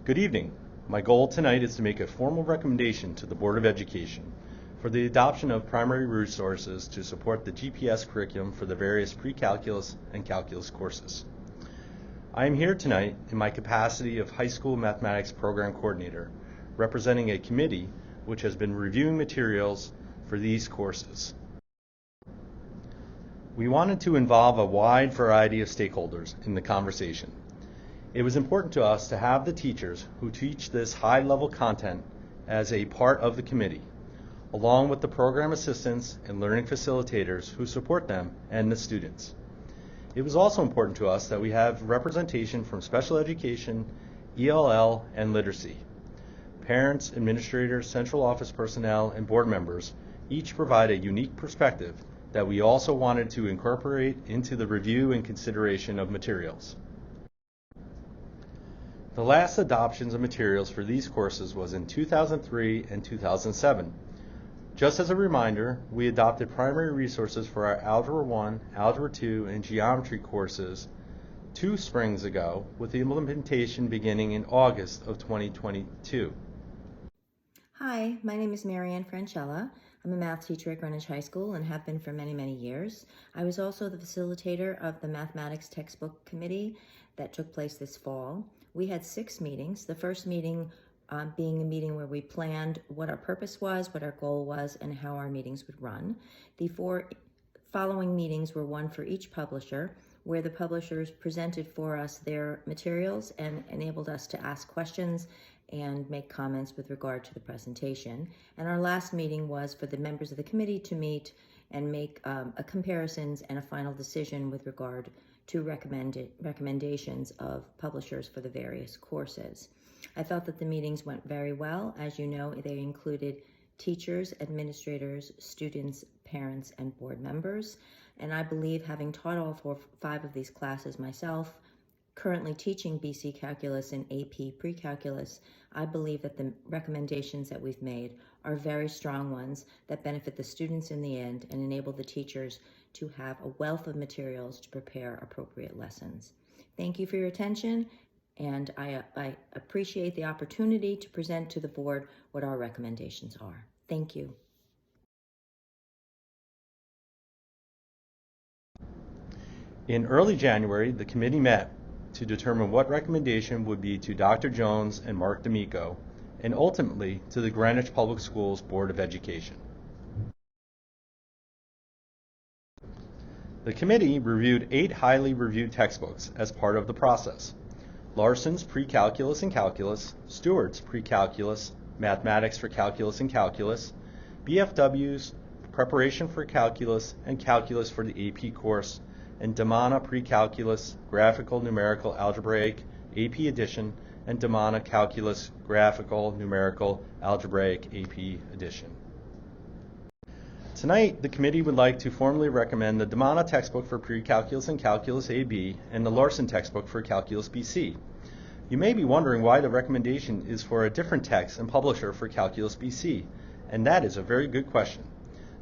Good evening. My goal tonight is to make a formal recommendation to the Board of Education for the adoption of primary resources to support the GPS curriculum for the various pre-calculus and calculus courses. I am here tonight in my capacity of high school mathematics program coordinator, representing a committee which has been reviewing materials for these courses. We wanted to involve a wide variety of stakeholders in the conversation. It was important to us to have the teachers who teach this high-level content as a part of the committee, along with the program assistants and learning facilitators who support them and the students. It was also important to us that we have representation from special education, ELL, and literacy. Parents, administrators, central office personnel, and board members each provide a unique perspective that we also wanted to incorporate into the review and consideration of materials. The last adoptions of materials for these courses was in 2003 and 2007. Just as a reminder, we adopted primary resources for our Algebra 1, Algebra 2, and Geometry courses 2 springs ago, with the implementation beginning in August of 2022. Hi, my name is Marianne Franchella. I'm a math teacher at Greenwich High School and have been for many, many years. I was also the facilitator of the Mathematics Textbook Committee that took place this fall. We had 6 meetings. The first meeting being a meeting where we planned what our purpose was, what our goal was, and how our meetings would run. The 4 following meetings were one for each publisher, where the publishers presented for us their materials and enabled us to ask questions and make comments with regard to the presentation. And our last meeting was for the members of the committee to meet and make comparisons and a final decision with regard to recommendations of publishers for the various courses. I felt that the meetings went very well. As you know, they included teachers, administrators, students, parents, and board members. And I believe, having taught all 5 of these classes myself, currently teaching BC Calculus and AP Pre-Calculus, I believe that the recommendations that we've made are very strong ones that benefit the students in the end and enable the teachers to have a wealth of materials to prepare appropriate lessons. Thank you for your attention, and I appreciate the opportunity to present to the board what our recommendations are. Thank you. In early January, the committee met to determine what recommendation would be to Dr. Jones and Mark D'Amico, and ultimately to the Greenwich Public Schools Board of Education. The committee reviewed 8 highly reviewed textbooks as part of the process: Larson's Pre-Calculus and Calculus, Stewart's Pre-Calculus, Mathematics for Calculus and Calculus, BFW's Preparation for Calculus and Calculus for the AP course, and Damana Pre-Calculus, Graphical Numerical Algebraic AP Edition, and Damana Calculus, Graphical Numerical Algebraic AP Edition. Tonight, the committee would like to formally recommend the Damana textbook for Pre-Calculus and Calculus AB and the Larson textbook for Calculus BC. You may be wondering why the recommendation is for a different text and publisher for Calculus BC, and that is a very good question.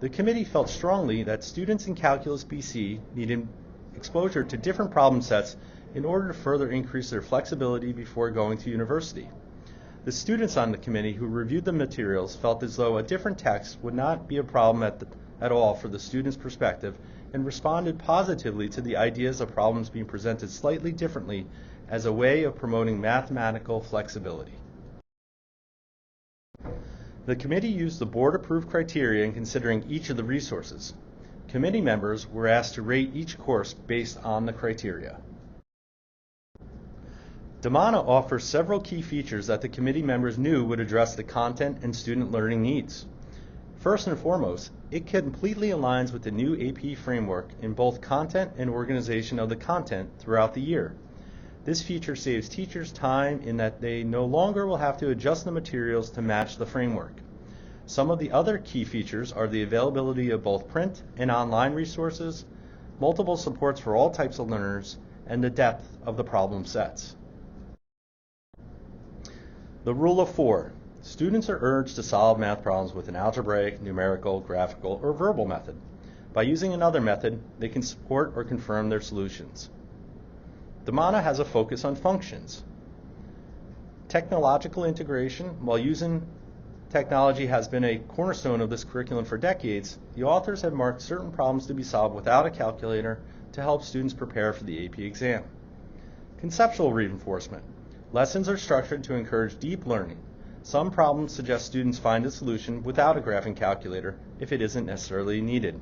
The committee felt strongly that students in Calculus BC needed exposure to different problem sets in order to further increase their flexibility before going to university. The students on the committee who reviewed the materials felt as though a different text would not be a problem at all for the students' perspective, and responded positively to the ideas of problems being presented slightly differently as a way of promoting mathematical flexibility. The committee used the board-approved criteria in considering each of the resources. Committee members were asked to rate each course based on the criteria. Damana offers several key features that the committee members knew would address the content and student learning needs. First and foremost, it completely aligns with the new AP framework in both content and organization of the content throughout the year. This feature saves teachers time in that they no longer will have to adjust the materials to match the framework. Some of the other key features are the availability of both print and online resources, multiple supports for all types of learners, and the depth of the problem sets. The rule of 4. Students are urged to solve math problems with an algebraic, numerical, graphical, or verbal method. By using another method, they can support or confirm their solutions. Damana has a focus on functions. Technological integration. While using technology has been a cornerstone of this curriculum for decades, the authors have marked certain problems to be solved without a calculator to help students prepare for the AP exam. Conceptual reinforcement. Lessons are structured to encourage deep learning. Some problems suggest students find a solution without a graphing calculator if it isn't necessarily needed.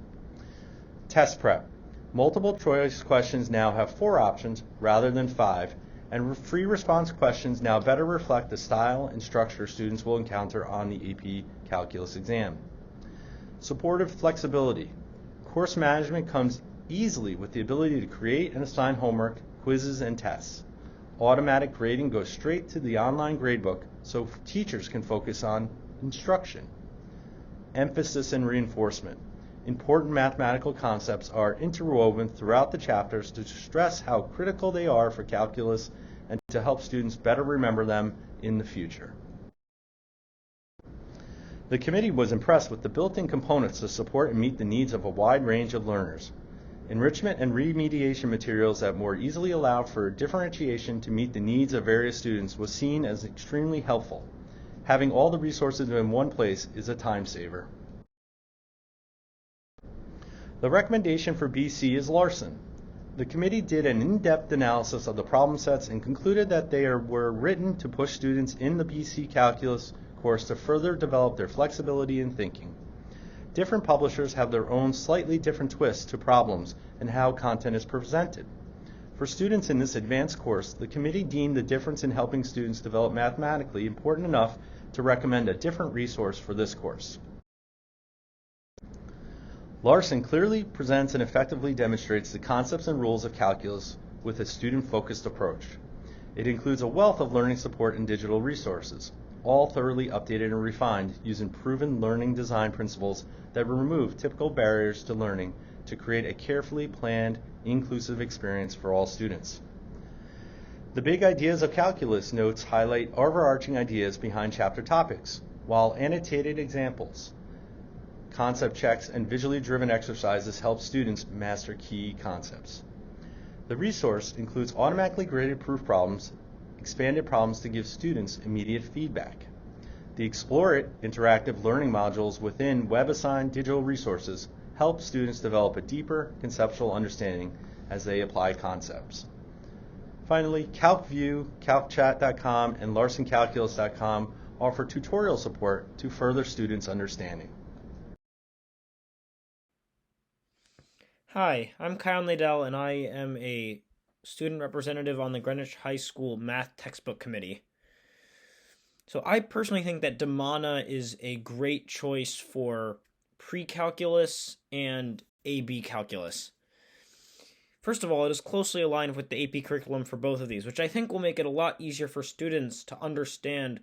Test prep. Multiple choice questions now have 4 options rather than 5, and free response questions now better reflect the style and structure students will encounter on the AP Calculus exam. Supportive flexibility. Course management comes easily with the ability to create and assign homework, quizzes, and tests. Automatic grading goes straight to the online gradebook so teachers can focus on instruction. Emphasis and reinforcement. Important mathematical concepts are interwoven throughout the chapters to stress how critical they are for calculus and to help students better remember them in the future. The committee was impressed with the built-in components to support and meet the needs of a wide range of learners. Enrichment and remediation materials that more easily allow for differentiation to meet the needs of various students was seen as extremely helpful. Having all the resources in one place is a time saver. The recommendation for BC is Larson. The committee did an in-depth analysis of the problem sets and concluded that they were written to push students in the BC Calculus course to further develop their flexibility in thinking. Different publishers have their own slightly different twists to problems and how content is presented. For students in this advanced course, the committee deemed the difference in helping students develop mathematically important enough to recommend a different resource for this course. Larson clearly presents and effectively demonstrates the concepts and rules of calculus with a student-focused approach. It includes a wealth of learning support and digital resources, all thoroughly updated and refined using proven learning design principles that remove typical barriers to learning to create a carefully planned, inclusive experience for all students. The big ideas of calculus notes highlight overarching ideas behind chapter topics, while annotated examples, concept checks, and visually driven exercises help students master key concepts. The resource includes automatically graded proof problems, expanded problems to give students immediate feedback. The Explore It interactive learning modules within web-assigned digital resources help students develop a deeper conceptual understanding as they apply concepts. Finally, CalcView, CalcChat.com, and LarsonCalculus.com offer tutorial support to further students' understanding. Hi, I'm Kyle Nadell, and I am a student representative on the Greenwich High School Math Textbook Committee. So I personally think that Damana is a great choice for pre-calculus and AB calculus. First of all, it is closely aligned with the AP curriculum for both of these, which I think will make it a lot easier for students to understand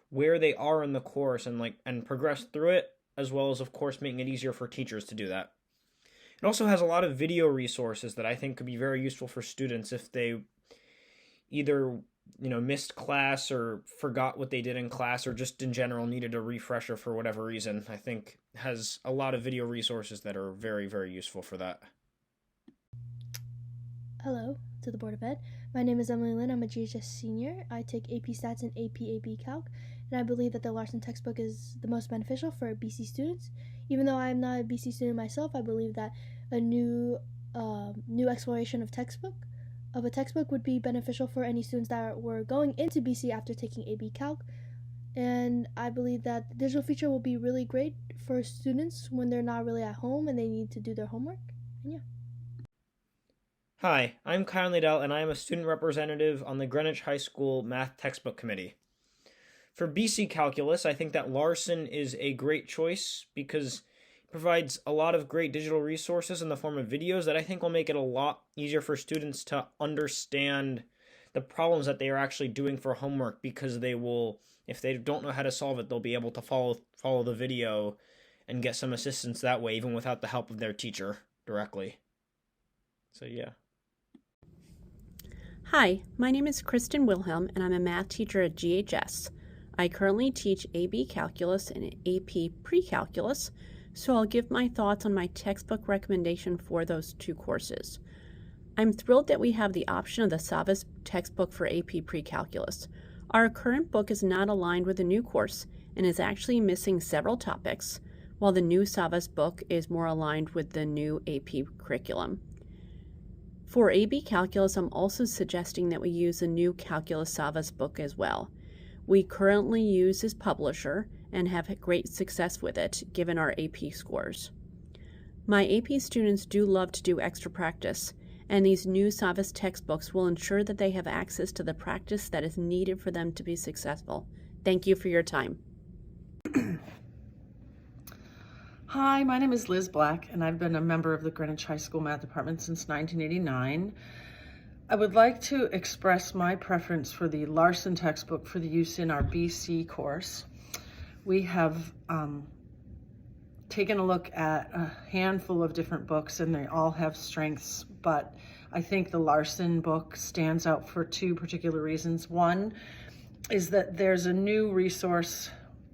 where they are in the course and progress through it, as well as, of course, making it easier for teachers to do that. It also has a lot of video resources that I think could be very useful for students if they either, missed class or forgot what they did in class or just in general needed a refresher for whatever reason. I think it has a lot of video resources that are very, very useful for that. Hello to the Board of Ed. My name is Emily Lynn. I'm a GHS senior. I take AP Stats and AP Calc, and I believe that the Larson textbook is the most beneficial for BC students. Even though I'm not a BC student myself, I believe that a new exploration of a textbook would be beneficial for any students that were going into BC after taking AB Calc. And I believe that the digital feature will be really great for students when they're not really at home and they need to do their homework. And yeah. Hi, I'm Kyle Nadell, and I am a student representative on the Greenwich High School Math Textbook Committee. For BC Calculus, I think that Larson is a great choice because it provides a lot of great digital resources in the form of videos that I think will make it a lot easier for students to understand the problems that they are actually doing for homework, because they will, if they don't know how to solve it, they'll be able to follow the video and get some assistance that way, even without the help of their teacher directly. So yeah. Hi, my name is Kristen Wilhelm, and I'm a math teacher at GHS. I currently teach AB Calculus and AP Pre-Calculus, so I'll give my thoughts on my textbook recommendation for those two courses. I'm thrilled that we have the option of the Savas textbook for AP Pre-Calculus. Our current book is not aligned with the new course and is actually missing several topics, while the new Savas book is more aligned with the new AP curriculum. For AB Calculus, I'm also suggesting that we use the new Calculus Savas book as well. We currently use this publisher and have had great success with it, given our AP scores. My AP students do love to do extra practice, and these new Savas textbooks will ensure that they have access to the practice that is needed for them to be successful. Thank you for your time. Hi, my name is Liz Black, and I've been a member of the Greenwich High School Math Department since 1989. I would like to express my preference for the Larson textbook for the use in our BC course. We have taken a look at a handful of different books, and they all have strengths, but I think the Larson book stands out for two particular reasons. One is that there's a new resource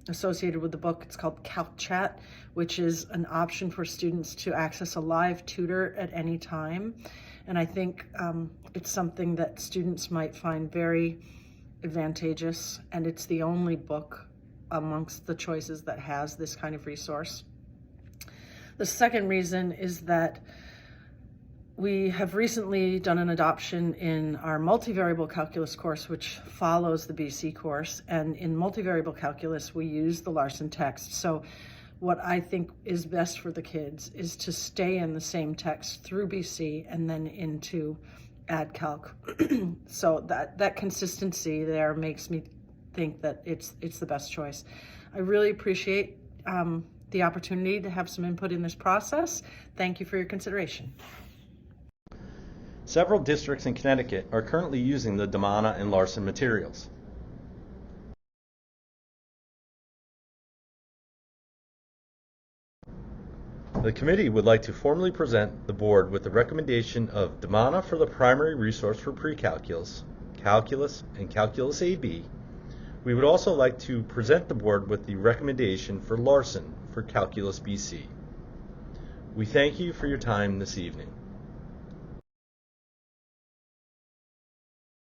associated with the book. It's called CalcChat, which is an option for students to access a live tutor at any time. And I think it's something that students might find very advantageous, and it's the only book amongst the choices that has this kind of resource. The second reason is that we have recently done an adoption in our multivariable calculus course, which follows the BC course. And in multivariable calculus, we use the Larson text. So what I think is best for the kids is to stay in the same text through BC and then into AdCalc. So that consistency there makes me think that it's the best choice. I really appreciate the opportunity to have some input in this process. Thank you for your consideration. Several districts in Connecticut are currently using the Damana and Larson materials. The committee would like to formally present the board with the recommendation of Damana for the primary resource for pre-calculus, calculus, and calculus AB. We would also like to present the board with the recommendation for Larson for calculus BC. We thank you for your time this evening.